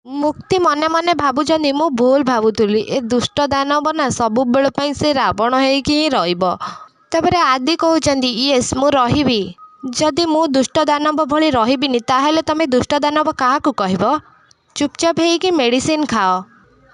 मुक्ति मने मने भावुचंदी मु भूल भावुथुली ए दुष्ट दानव ना सब बेल पई से रावण ହେଇକି ହିଁ ରହିବ। ତାପରେ ଆଦି କହୁଛନ୍ତି ୟେସ୍ ମୁଁ ରହିବି। ଯଦି ମୁଁ ଦୁଷ୍ଟ ଦାନବ ଭଳି ରହିବିନି ତାହେଲେ ତମେ ଦୁଷ୍ଟ ଦାନବ କାହାକୁ କହିବ? ଚୁପଚାପ ହେଇକି ମେଡ଼ିସିନ ଖାଅ।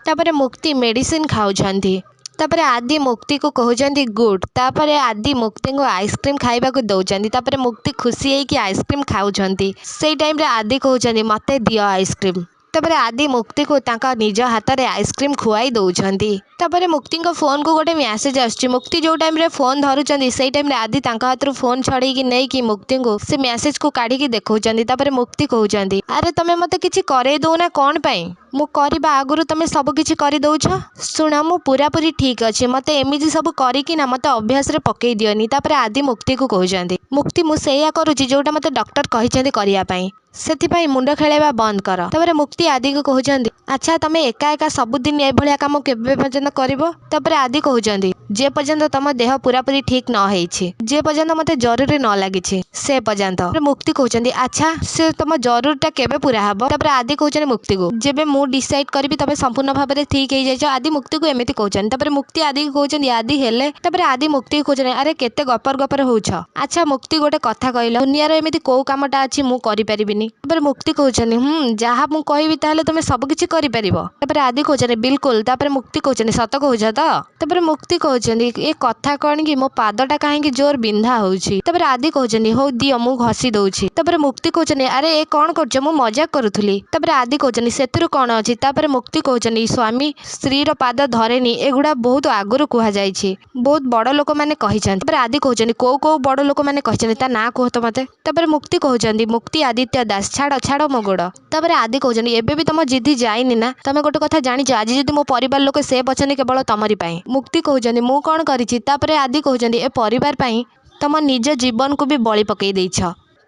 ତାପରେ ମୁକ୍ତି ମେଡ଼ିସିନ ଖାଉଛନ୍ତି। ତାପରେ ଆଦି ମୁକ୍ତିକୁ କହୁଛନ୍ତି ଗୁଡ୍। ତାପରେ ଆଦି ମୁକ୍ତିଙ୍କୁ ଆଇସ୍କ୍ରିମ୍ ଖାଇବାକୁ ଦଉଛନ୍ତି। ତାପରେ ମୁକ୍ତି ଖୁସି ହେଇକି ଆଇସ୍କ୍ରିମ୍ ଖାଉଛନ୍ତି। ସେଇ ଟାଇମ୍ରେ ଆଦି କହୁଛନ୍ତି ମୋତେ ଦିଅ ଆଇସ୍କ୍ରିମ୍। ତାପରେ ଆଦି ମୁକ୍ତିକୁ ତାଙ୍କ ନିଜ ହାତରେ ଆଇସ୍କ୍ରିମ୍ ଖୁଆଇ ଦଉଛନ୍ତି। ତାପରେ ମୁକ୍ତିଙ୍କ ଫୋନ୍କୁ ଗୋଟେ ମ୍ୟାସେଜ୍ ଆସୁଛି। ମୁକ୍ତି ଯେଉଁ ଟାଇମ୍ରେ ଫୋନ୍ ଧରୁଛନ୍ତି ସେଇ ଟାଇମ୍ରେ ଆଦି ତାଙ୍କ ହାତରୁ ଫୋନ୍ ଛଡ଼େଇକି ନେଇକି ମୁକ୍ତିଙ୍କୁ ସେ ମ୍ୟାସେଜ୍କୁ କାଢ଼ିକି ଦେଖାଉଛନ୍ତି। ତାପରେ ମୁକ୍ତି କହୁଛନ୍ତି ଆରେ ତମେ ମୋତେ କିଛି କରେଇ ଦଉନା କ'ଣ ପାଇଁ? ମୁଁ କରିବା ଆଗରୁ ତମେ ସବୁ କିଛି କରିଦଉଛ। ଶୁଣ ମୁଁ ପୁରାପୁରି ଠିକ୍ ଅଛି। ମୋତେ ଏମିତି ସବୁ କରିକିନା ମୋତେ ଅଭ୍ୟାସରେ ପକେଇ ଦିଅନି। ତାପରେ ଆଦି ମୁକ୍ତିକୁ କହୁଛନ୍ତି ମୁକ୍ତି ମୁଁ ସେଇଆ କରୁଛି ଯେଉଁଟା ମୋତେ ଡକ୍ଟର କହିଛନ୍ତି କରିବା ପାଇଁ। ସେଥିପାଇଁ ମୁଣ୍ଡ ଖେଳେଇବା ବନ୍ଦ କର। ତାପରେ ମୁକ୍ତି ଆଦିକୁ କହୁଛନ୍ତି ଆଚ୍ଛା ତମେ ଏକା ଏକା ସବୁଦିନ ଏଭଳିଆ କାମ କେବେ ପର୍ଯ୍ୟନ୍ତ କରିବ? ତାପରେ ଆଦି କହୁଛନ୍ତି ଯେ ପର୍ଯ୍ୟନ୍ତ ତମ ଦେହ ପୁରାପୁରି ଠିକ୍ ନ ହେଇଛି, ଯେ ପର୍ଯ୍ୟନ୍ତ ମୋତେ ଜରୁରୀ ନ ଲାଗିଛି ସେ ପର୍ଯ୍ୟନ୍ତ। ମୁକ୍ତି କହୁଛନ୍ତି ଆଚ୍ଛା ସେ ତମ ଜରୁରୀଟା କେବେ ପୁରା ହବ? ତାପରେ ଆଦି କହୁଛନ୍ତି ମୁକ୍ତିକୁ ଯେବେ ମୁଁ ଡିସାଇଡ୍ କରିବି ତମେ ସମ୍ପୂର୍ଣ୍ଣ ଭାବରେ ଠିକ୍ ହେଇଯାଇଛ। ଆଦି ମୁକ୍ତିକୁ ଏମିତି କହୁଛନ୍ତି। ତାପରେ ମୁକ୍ତି ଆଦିକୁ କହୁଛନ୍ତି ଆଦି ହେଲେ ତାପରେ ଆଦି ମୁକ୍ତିକୁ କହୁଛନ୍ତି ଆରେ କେତେ ଗପର ଗପର ହଉଛ। ଆଚ୍ଛା ମୁକ୍ତି ଗୋଟେ କଥା କହିଲ ଦୁନିଆର ଏମିତି କୋଉ କାମଟା ଅଛି ମୁଁ କରିପାରିବିନି? ତାପରେ ମୁକ୍ତି କହୁଛନ୍ତି ଯାହା ମୁଁ କହିବି ତାହେଲେ ତମେ ସବୁ କିଛି କରିପାରିବ। ତାପରେ ଆଦି କହୁଛନ୍ତି ବିଲକୁଲ। ତାପରେ ମୁକ୍ତି କହୁଛନ୍ତି ସତ କହୁଛ ତ? ତାପରେ ମୁକ୍ତି କହୁଛନ୍ତି ଏ କଥା କ'ଣ କି ମୋ ପାଦଟା କାହିଁକି ଜୋର ବିନ୍ଧା ହଉଛି। ତାପରେ ଆଦି କହୁଛନ୍ତି ହଉ ଦିଅ ମୁଁ ଘଷି ଦଉଛି। ତାପରେ ମୁକ୍ତି କହୁଛନ୍ତି ଆରେ ଏ କ'ଣ କରୁଛ ମୁଁ ମଜାକ କରୁଥିଲି। ତାପରେ ଆଦି କହୁଛନ୍ତି ସେଥିରୁ କ'ଣ ଅଛି? ତାପରେ ମୁକ୍ତି କହୁଛନ୍ତି ସ୍ୱାମୀ ସ୍ତ୍ରୀର ପାଦ ଧରେନି ଏଗୁଡ଼ା ବହୁତ ଆଗରୁ କୁହାଯାଇଛି, ବହୁତ ବଡ଼ ଲୋକମାନେ କହିଛନ୍ତି। ତାପରେ ଆଦି କହୁଛନ୍ତି କୋଉ କୋଉ ବଡ଼ ଲୋକମାନେ କହିଛନ୍ତି ତା ନାଁ କୁହ ତ ମୋତେ। ତାପରେ ମୁକ୍ତି କହୁଛନ୍ତି ମୁକ୍ତି ଆଦିତ୍ୟ ଦାସ। ଛାଡ଼ ଛାଡ଼ ମୋ ଗୋଡ଼। ତାପରେ ଆଦି କହୁଛନ୍ତି ଏବେ ବି ତମ ଜିଦ୍ଦି ଯାଇନି ନା? ତମେ ଗୋଟେ କଥା ଜାଣିଛ ଆଜି ଯଦି ମୋ ପରିବାର ଲୋକ ସେ ଅଛନ୍ତି କେବଳ ତମରି ପାଇଁ। ମୁକ୍ତି କହୁଛନ୍ତି ମୁଁ କ'ଣ କରିଛି? ତାପରେ ଆଦି କହୁଛନ୍ତି ଏ ପରିବାର ପାଇଁ ତମ ନିଜ ଜୀବନକୁ ବି ବଳି ପକେଇ ଦେଇଛ।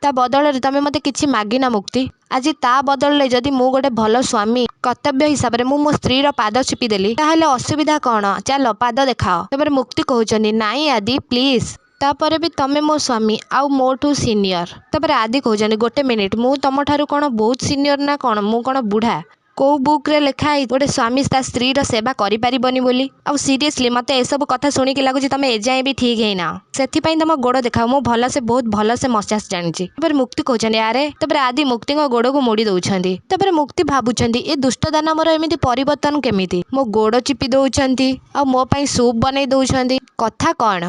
ତା ବଦଳରେ ତମେ ମୋତେ କିଛି ମାଗିନା ମୁକ୍ତି। ଆଜି ତା ବଦଳରେ ଯଦି ମୁଁ ଗୋଟେ ଭଲ ସ୍ୱାମୀ କର୍ତ୍ତବ୍ୟ ହିସାବରେ ମୁଁ ମୋ ସ୍ତ୍ରୀର ପାଦ ଚିପିଦେଲି ତାହେଲେ ଅସୁବିଧା କ'ଣ? ଚାଲ ପାଦ ଦେଖାଅ। ତାପରେ ମୁକ୍ତି କହୁଛନ୍ତି ନାଇଁ ଆଦି ପ୍ଲିଜ୍। ତାପରେ ବି ତମେ ମୋ ସ୍ୱାମୀ ଆଉ ମୋଠୁ ସିନିୟର। ତାପରେ ଆଦି କହୁଛନ୍ତି ଗୋଟେ ମିନିଟ୍ ମୁଁ ତମଠାରୁ କ'ଣ ବହୁତ ସିନିୟର ନା କ'ଣ? ମୁଁ କ'ଣ ବୁଢ଼ା? କୋଉ ବୁକ୍ରେ ଲେଖା ହେଇ ଗୋଟେ ସ୍ୱାମୀ ତା ସ୍ତ୍ରୀର ସେବା କରିପାରିବନି ବୋଲି? ଆଉ ସିରିୟସଲି ମୋତେ ଏସବୁ କଥା ଶୁଣିକି ଲାଗୁଛି ତମେ ଏଯାଏଁ ବି ଠିକ୍ ହେଇନାଅ। ସେଥିପାଇଁ ତମ ଗୋଡ଼ ଦେଖାଅ ମୁଁ ଭଲସେ ବହୁତ ଭଲସେ ମସାଜ ଜାଣିଛି। ତାପରେ ମୁକ୍ତି କହୁଛନ୍ତି ଆରେ ତାପରେ ଆଦି ମୁକ୍ତିଙ୍କ ଗୋଡ଼କୁ ମୋଡ଼ି ଦଉଛନ୍ତି। ତାପରେ ମୁକ୍ତି ଭାବୁଛନ୍ତି ଏ ଦୁଷ୍ଟ ଦାନବର ଏମିତି ପରିବର୍ତ୍ତନ କେମିତି? ମୋ ଗୋଡ଼ ଚିପି ଦଉଛନ୍ତି ଆଉ ମୋ ପାଇଁ ସୁପ୍ ବନେଇ ଦଉଛନ୍ତି କଥା କ'ଣ?